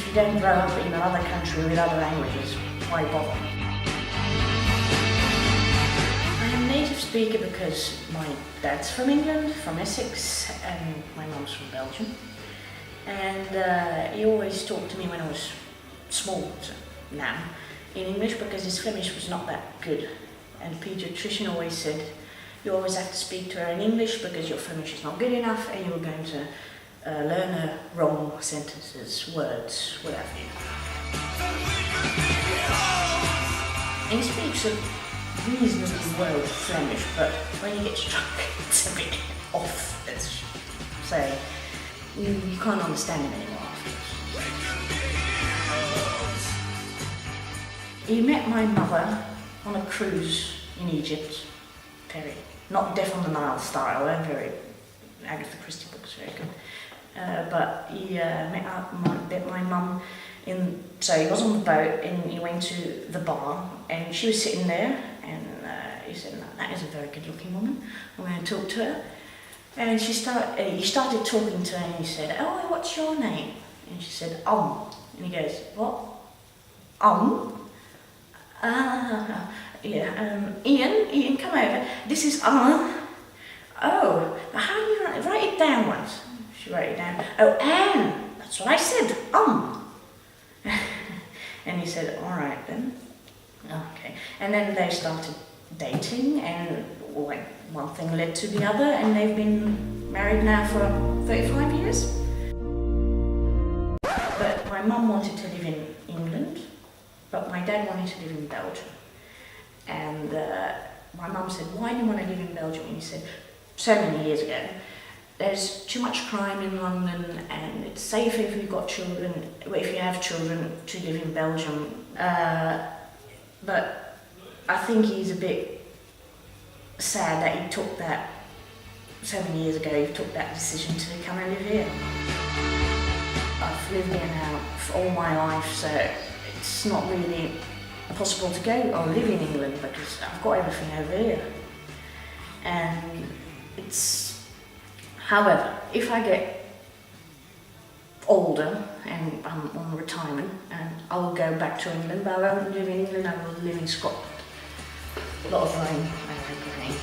you don't grow up in another country with other languages, why bother? I'm a native speaker because my dad's from England, from Essex, and my mum's from Belgium. And he always talked to me when I was small, so now, in English because his Flemish was not that good. And the paediatrician always said, you always have to speak to her in English because your Flemish is not good enough and you're going to learn her wrong sentences, words, what have you. And he speaks a reasonably well Flemish, but when he gets drunk, it's a bit off, let's say. You can't understand him anymore afterwards. He met my mother on a cruise in Egypt, very, not Death on the Nile style, very Agatha Christie books, very good. But he met my mum so he was on the boat and he went to the bar and she was sitting there and he said, no, that is a very good looking woman, I'm going to talk to her. And he started talking to her and he said, oh, what's your name? And she said, And he goes, what? Ian, come over. This is Oh, how do you write it down once? She wrote it down. Oh, Anne, that's what I said, And he said, all right then. Okay. And then they started dating and one thing led to the other and they've been married now for 35 years. But my mum wanted to live in England, but my dad wanted to live in Belgium. And my mum said, why do you want to live in Belgium? And he said, so many years ago, there's too much crime in London and it's safer if you've got children, if you have children, to live in Belgium. But I think he's a bit sad that he took that, so many years ago, he took that decision to come and live here. I've lived here now for all my life, so it's not really possible to go or live in England because I've got everything over here. And however, if I get older and I'm on retirement, and I will go back to England, but I won't live in England, I will live in Scotland. A lot of rain, I like rain.